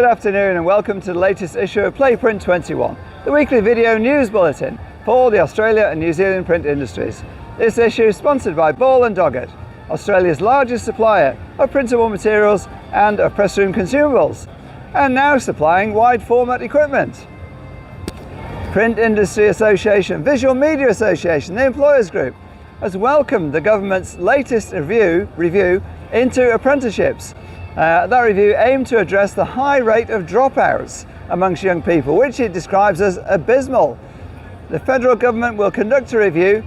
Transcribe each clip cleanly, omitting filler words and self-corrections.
Good afternoon and welcome to the latest issue of Print21, the weekly video news bulletin for the Australia and New Zealand print industries. This issue is sponsored by Ball & Doggett, Australia's largest supplier of printable materials and of press room consumables, and now supplying wide format equipment. Print Industry Association, Visual Media Association, the Employers Group, has welcomed the government's latest review into apprenticeships. That review aimed to address the high rate of dropouts amongst young people, which it describes as abysmal. The federal government will conduct a review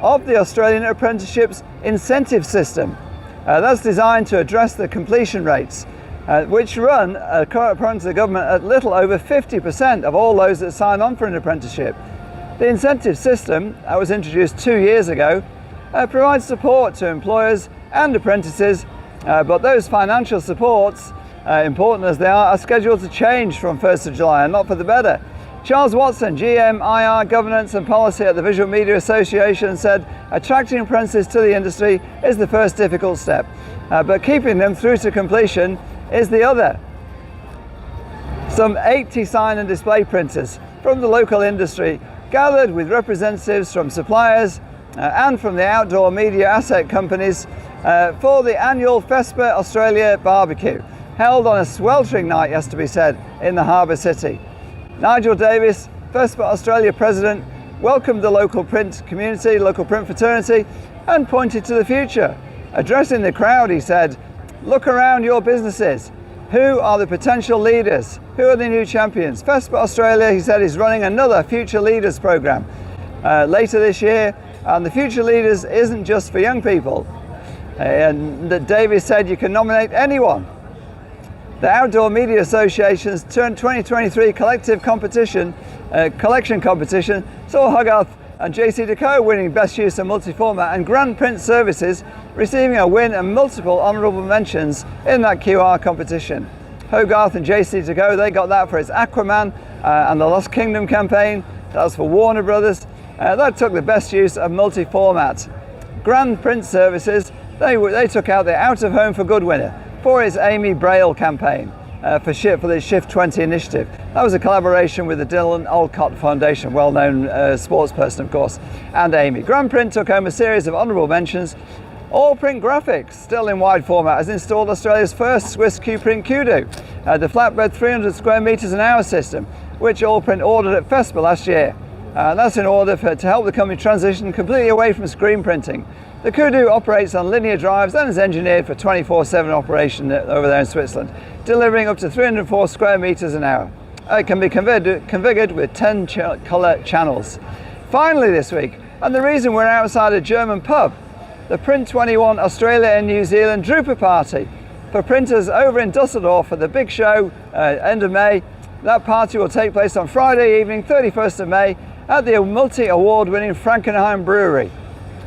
of the Australian apprenticeships incentive system. That's designed to address the completion rates, which run, according to the government, at little over 50% of all those that sign on for an apprenticeship. The incentive system that was introduced 2 years ago provides support to employers and apprentices, but those financial supports, important as they are scheduled to change from 1st of July and not for the better. Charles Watson, GM, IR, Governance and Policy at the Visual Media Association, said attracting apprentices to the industry is the first difficult step, but keeping them through to completion is the other. Some 80 sign and display printers from the local industry gathered with representatives from suppliers and from the outdoor media asset companies for the annual Fespa Australia barbecue, held on a sweltering night, has to be said, in the harbour city. Nigel Davis, Fespa Australia president, welcomed the local print community, local print fraternity, and pointed to the future. Addressing the crowd, he said, "Look around your businesses. Who are the potential leaders? Who are the new champions?" Fespa Australia, he said, is running another Future Leaders programme later this year, and the Future Leaders isn't just for young people. And Davis said you can nominate anyone. The Outdoor Media Association's 2023 collection competition saw Hogarth and JC winning Best Use of Multi-Format, and Grand Print Services receiving a win and multiple honourable mentions in that QR competition. Hogarth and JC they got that for its Aquaman and the Lost Kingdom campaign. That was for Warner Brothers. That took the Best Use of Multi-Format. Grand Print Services, they took out the Out of Home for Good winner for its Amy Braille campaign for the Shift 20 initiative. That was a collaboration with the Dylan Alcott Foundation, well-known sports person, of course, and Amy. Grand Print took home a series of honourable mentions. All Print Graphics, still in wide format, has installed Australia's first Swiss Q-Print Kudu, the flatbed 300 square metres an hour system, which All Print ordered at Fespa last year. That's in order to help the company transition completely away from screen printing. The Kudu operates on linear drives and is engineered for 24/7 operation over there in Switzerland, delivering up to 304 square metres an hour. It can be configured with 10 colour channels. Finally this week, and the reason we're outside a German pub, the Print21 Australia and New Zealand Drupa party for printers over in Dusseldorf for the big show end of May. That party will take place on Friday evening, 31st of May, at the multi-award winning Frankenheim Brewery.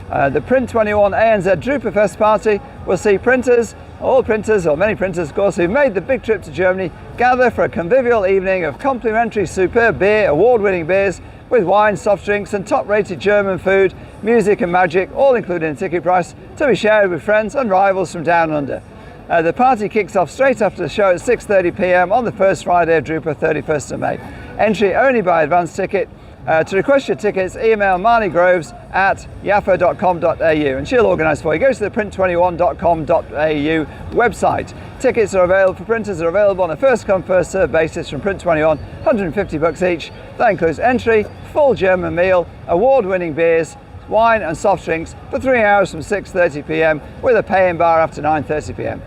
The Print21 ANZ drupafest party will see printers, all printers, or many printers of course, who've made the big trip to Germany gather for a convivial evening of complimentary superb beer, award-winning beers, with wine, soft drinks and top-rated German food, music and magic, all included in the ticket price, to be shared with friends and rivals from down under. The party kicks off straight after the show at 6:30 p.m. on the first Friday of Drupa, 31st of May. Entry only by advance ticket. To request your tickets, email Marnie Groves at yafo.com.au and she'll organise for you. Go to the print21.com.au website. Tickets are available for printers, are available on a first come first served basis from Print21, $150 each. That includes entry, full German meal, award-winning beers, wine and soft drinks for 3 hours from 6:30 p.m. with a pay-in bar after 9:30 p.m.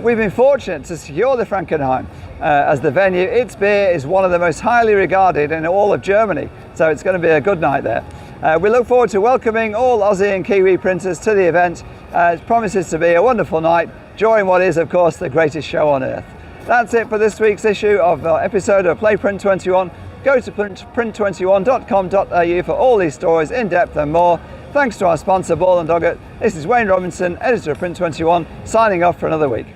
We've been fortunate to secure the Frankenheim as the venue. Its beer is one of the most highly regarded in all of Germany, so it's going to be a good night there. We look forward to welcoming all Aussie and Kiwi printers to the event. It promises to be a wonderful night during what is, of course, the greatest show on earth. That's it for this week's issue of episode of Print21. Go to print21.com.au for all these stories in depth and more. Thanks to our sponsor Ball & Doggett. This is Wayne Robinson, editor of Print21, signing off for another week.